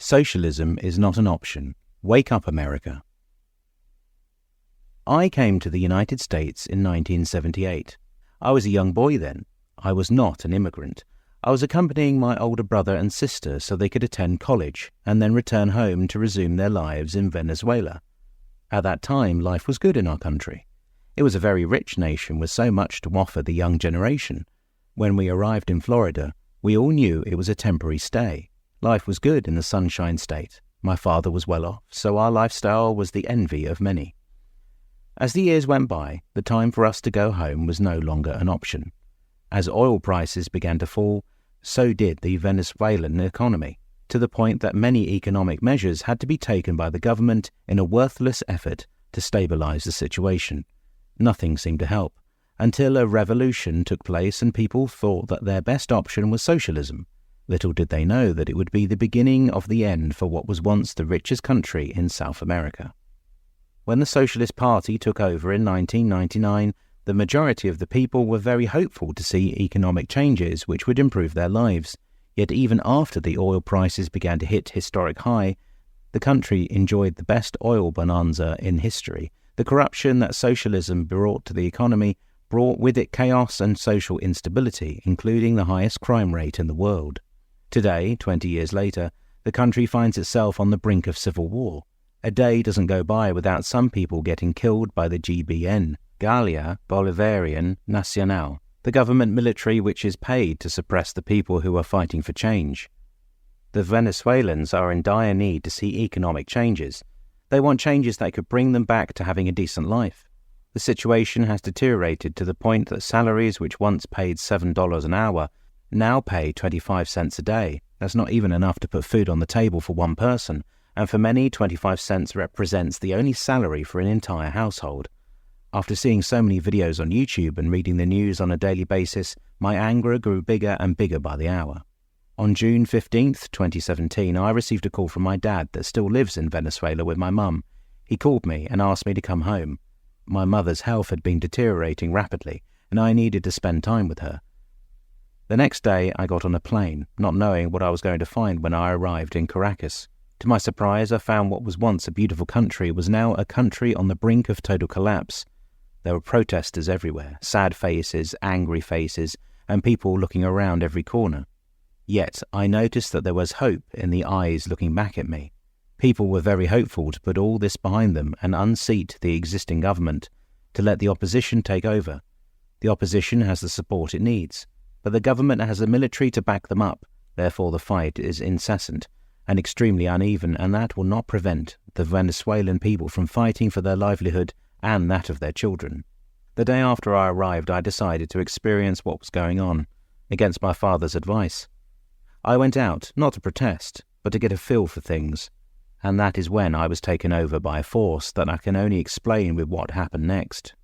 Socialism is not an option. Wake up, America. I came to the United States in 1978. I was a young boy then. I was not an immigrant. I was accompanying my older brother and sister so they could attend college and then return home to resume their lives in Venezuela. At that time, life was good in our country. It was a very rich nation with so much to offer the young generation. When we arrived in Florida, we all knew it was a temporary stay. Life was good in the Sunshine State. My father was well off, so our lifestyle was the envy of many. As the years went by, the time for us to go home was no longer an option. As oil prices began to fall, so did the Venezuelan economy, to the point that many economic measures had to be taken by the government in a worthless effort to stabilize the situation. Nothing seemed to help, until a revolution took place and people thought that their best option was socialism. Little did they know that it would be the beginning of the end for what was once the richest country in South America. When the Socialist Party took over in 1999, the majority of the people were very hopeful to see economic changes which would improve their lives. Yet even after the oil prices began to hit historic high, the country enjoyed the best oil bonanza in history. The corruption that socialism brought to the economy brought with it chaos and social instability, including the highest crime rate in the world. Today, 20 years later, the country finds itself on the brink of civil war. A day doesn't go by without some people getting killed by the GBN, Guardia Bolivarian Nacional, the government military which is paid to suppress the people who are fighting for change. The Venezuelans are in dire need to see economic changes. They want changes that could bring them back to having a decent life. The situation has deteriorated to the point that salaries which once paid $7 an hour now pay 25 cents a day. That's not even enough to put food on the table for one person, and for many, 25 cents represents the only salary for an entire household. After seeing so many videos on YouTube and reading the news on a daily basis, my anger grew bigger and bigger by the hour. On June 15th, 2017, I received a call from my dad that still lives in Venezuela with my mum. He called me and asked me to come home. My mother's health had been deteriorating rapidly, and I needed to spend time with her. The next day, I got on a plane, not knowing what I was going to find when I arrived in Caracas. To my surprise, I found what was once a beautiful country was now a country on the brink of total collapse. There were protesters everywhere, sad faces, angry faces, and people looking around every corner. Yet, I noticed that there was hope in the eyes looking back at me. People were very hopeful to put all this behind them and unseat the existing government, to let the opposition take over. The opposition has the support it needs, but the government has the military to back them up. Therefore, the fight is incessant and extremely uneven, and that will not prevent the Venezuelan people from fighting for their livelihood and that of their children. The day after I arrived, I decided to experience what was going on, against my father's advice. I went out, not to protest, but to get a feel for things, and that is when I was taken over by a force that I can only explain with what happened next.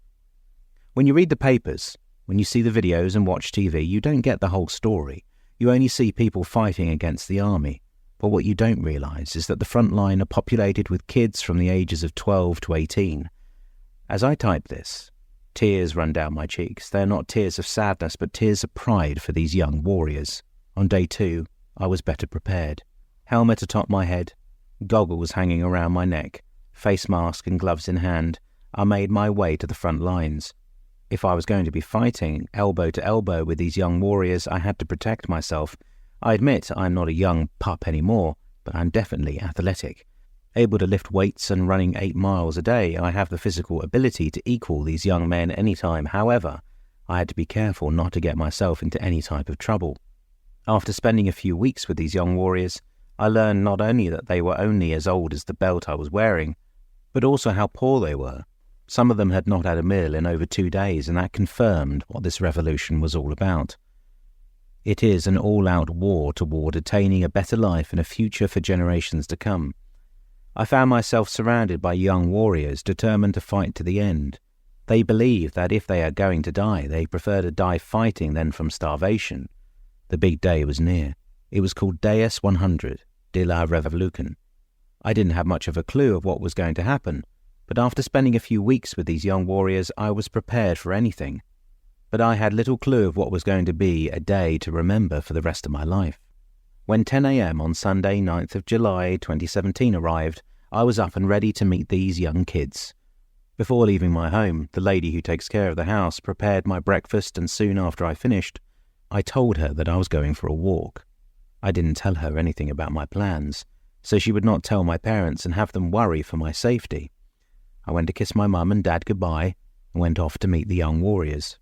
When you read the papers, when you see the videos and watch TV, you don't get the whole story. You only see people fighting against the army. But what you don't realize is that the front line are populated with kids from the ages of 12 to 18. As I type this, tears run down my cheeks. They are not tears of sadness, but tears of pride for these young warriors. On day 2, I was better prepared. Helmet atop my head, goggles hanging around my neck, face mask and gloves in hand, I made my way to the front lines. If I was going to be fighting elbow to elbow with these young warriors, I had to protect myself. I admit I'm not a young pup anymore, but I'm definitely athletic. Able to lift weights and running 8 miles a day, I have the physical ability to equal these young men anytime. However, I had to be careful not to get myself into any type of trouble. After spending a few weeks with these young warriors, I learned not only that they were only as old as the belt I was wearing, but also how poor they were. Some of them had not had a meal in over 2 days, and that confirmed what this revolution was all about. It is an all-out war toward attaining a better life and a future for generations to come. I found myself surrounded by young warriors determined to fight to the end. They believe that if they are going to die, they prefer to die fighting than from starvation. The big day was near. It was called Dies 100 de la Revolution. I didn't have much of a clue of what was going to happen, but after spending a few weeks with these young warriors, I was prepared for anything. But I had little clue of what was going to be a day to remember for the rest of my life. When 10 a.m. on Sunday, 9th of July 2017 arrived, I was up and ready to meet these young kids. Before leaving my home, the lady who takes care of the house prepared my breakfast, and soon after I finished, I told her that I was going for a walk. I didn't tell her anything about my plans, so she would not tell my parents and have them worry for my safety. I went to kiss my mum and dad goodbye and went off to meet the young warriors.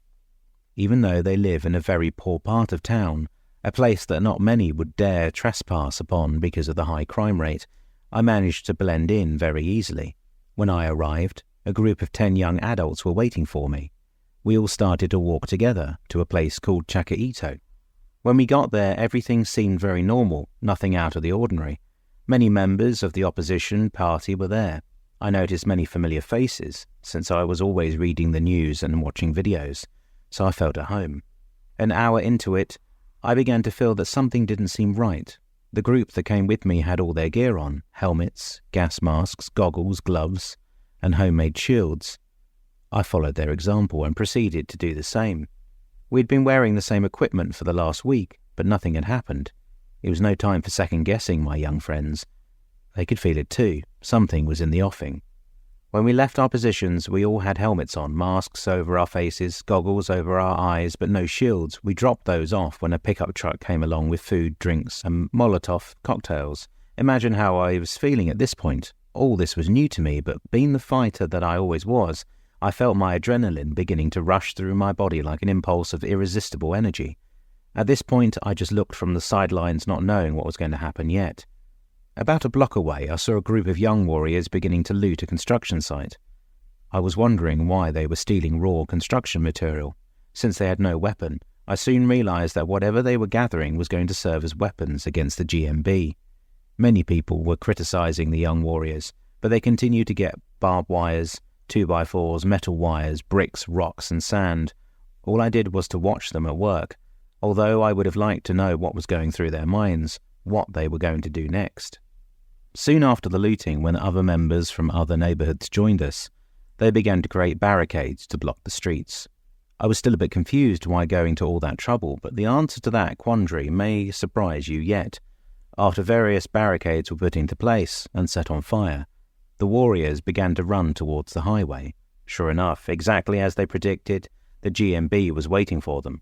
Even though they live in a very poor part of town, a place that not many would dare trespass upon because of the high crime rate, I managed to blend in very easily. When I arrived, a group of 10 young adults were waiting for me. We all started to walk together to a place called Chacaito. When we got there, everything seemed very normal, nothing out of the ordinary. Many members of the opposition party were there. I noticed many familiar faces, since I was always reading the news and watching videos, so I felt at home. An hour into it, I began to feel that something didn't seem right. The group that came with me had all their gear on: helmets, gas masks, goggles, gloves, and homemade shields. I followed their example and proceeded to do the same. We'd been wearing the same equipment for the last week, but nothing had happened. It was no time for second-guessing my young friends. They could feel it too. Something was in the offing. When we left our positions, we all had helmets on, masks over our faces, goggles over our eyes, but no shields. We dropped those off when a pickup truck came along with food, drinks, and Molotov cocktails. Imagine how I was feeling at this point. All this was new to me, but being the fighter that I always was, I felt my adrenaline beginning to rush through my body like an impulse of irresistible energy. At this point, I just looked from the sidelines, not knowing what was going to happen yet. About a block away, I saw a group of young warriors beginning to loot a construction site. I was wondering why they were stealing raw construction material. Since they had no weapon, I soon realized that whatever they were gathering was going to serve as weapons against the GMB. Many people were criticizing the young warriors, but they continued to get barbed wires, 2x4s, metal wires, bricks, rocks, and sand. All I did was to watch them at work, although I would have liked to know what was going through their minds, what they were going to do next. Soon after the looting, when other members from other neighborhoods joined us, they began to create barricades to block the streets. I was still a bit confused why going to all that trouble, but the answer to that quandary may surprise you yet. After various barricades were put into place and set on fire, the warriors began to run towards the highway. Sure enough, exactly as they predicted, the GMB was waiting for them.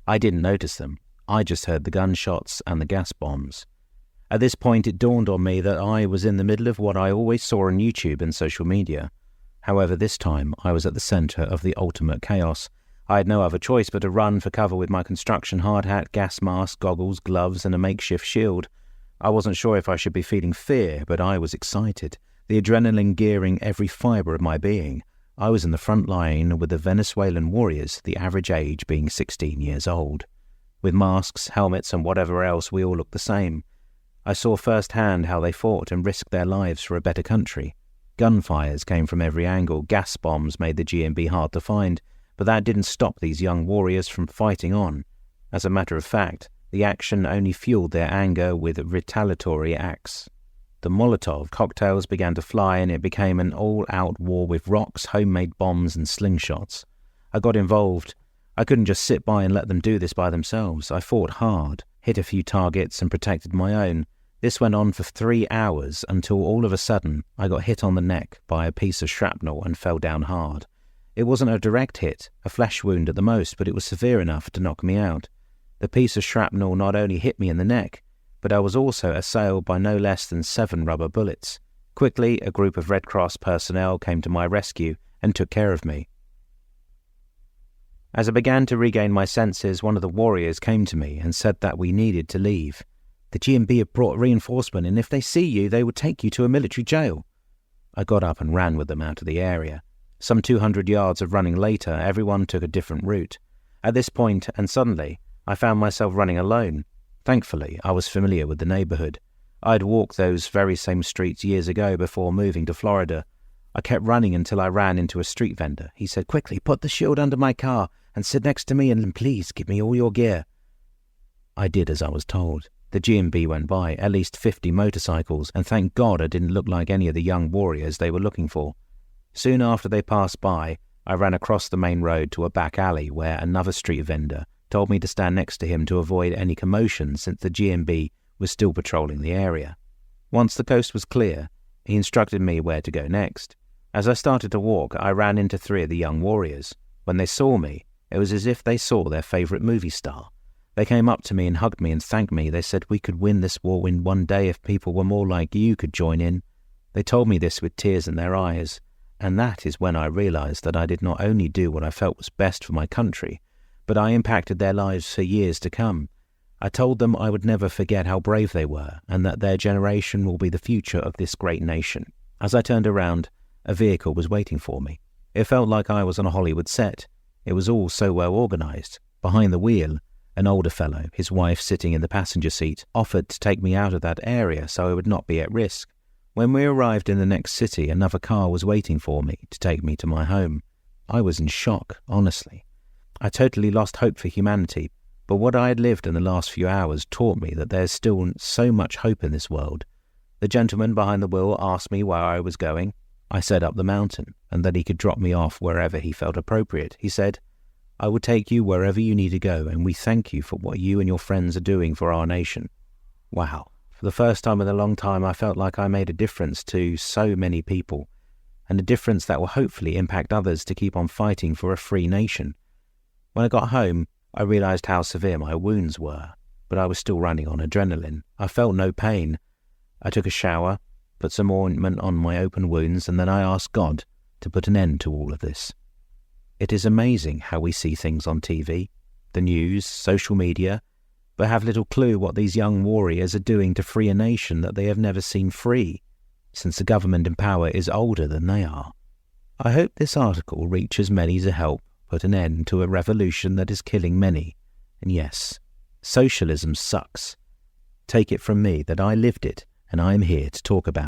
I didn't notice them. I just heard the gunshots and the gas bombs. At this point, it dawned on me that I was in the middle of what I always saw on YouTube and social media. However, this time, I was at the center of the ultimate chaos. I had no other choice but to run for cover with my construction hard hat, gas mask, goggles, gloves, and a makeshift shield. I wasn't sure if I should be feeling fear, but I was excited, the adrenaline gearing every fiber of my being. I was in the front line with the Venezuelan warriors, the average age being 16 years old. With masks, helmets, and whatever else, we all looked the same. I saw firsthand how they fought and risked their lives for a better country. Gunfires came from every angle. Gas bombs made the GMB hard to find, but that didn't stop these young warriors from fighting on. As a matter of fact, the action only fueled their anger with retaliatory acts. The Molotov cocktails began to fly, and it became an all-out war with rocks, homemade bombs, and slingshots. I got involved. I couldn't just sit by and let them do this by themselves. I fought hard, hit a few targets, and protected my own. This went on for 3 hours until all of a sudden I got hit on the neck by a piece of shrapnel and fell down hard. It wasn't a direct hit, a flesh wound at the most, but it was severe enough to knock me out. The piece of shrapnel not only hit me in the neck, but I was also assailed by no less than 7 rubber bullets. Quickly, a group of Red Cross personnel came to my rescue and took care of me. As I began to regain my senses, one of the warriors came to me and said that we needed to leave. The GMB have brought reinforcement, and if they see you, they would take you to a military jail. I got up and ran with them out of the area. Some 200 yards of running later, everyone took a different route. At this point, and suddenly, I found myself running alone. Thankfully, I was familiar with the neighborhood. I had walked those very same streets years ago before moving to Florida. I kept running until I ran into a street vendor. He said, "Quickly, put the shield under my car and sit next to me, and please give me all your gear." I did as I was told. The GMB went by, at least 50 motorcycles, and thank God I didn't look like any of the young warriors they were looking for. Soon after they passed by, I ran across the main road to a back alley where another street vendor told me to stand next to him to avoid any commotion since the GMB was still patrolling the area. Once the coast was clear, he instructed me where to go next. As I started to walk, I ran into 3 of the young warriors. When they saw me, it was as if they saw their favorite movie star. They came up to me and hugged me and thanked me. They said we could win this war in one day if people were more like you could join in. They told me this with tears in their eyes, and that is when I realized that I did not only do what I felt was best for my country, but I impacted their lives for years to come. I told them I would never forget how brave they were and that their generation will be the future of this great nation. As I turned around, a vehicle was waiting for me. It felt like I was on a Hollywood set. It was all so well organized. Behind the wheel, an older fellow, his wife sitting in the passenger seat, offered to take me out of that area so I would not be at risk. When we arrived in the next city, another car was waiting for me to take me to my home. I was in shock, honestly. I totally lost hope for humanity, but what I had lived in the last few hours taught me that there's still so much hope in this world. The gentleman behind the wheel asked me where I was going. I said up the mountain, and that he could drop me off wherever he felt appropriate. He said, "I will take you wherever you need to go, and we thank you for what you and your friends are doing for our nation." Wow. For the first time in a long time, I felt like I made a difference to so many people, and a difference that will hopefully impact others to keep on fighting for a free nation. When I got home, I realized how severe my wounds were, but I was still running on adrenaline. I felt no pain. I took a shower, put some ointment on my open wounds, and then I asked God to put an end to all of this. It is amazing how we see things on TV, the news, social media, but have little clue what these young warriors are doing to free a nation that they have never seen free, since the government in power is older than they are. I hope this article reaches many to help put an end to a revolution that is killing many. And yes, socialism sucks. Take it from me that I lived it, and I am here to talk about it.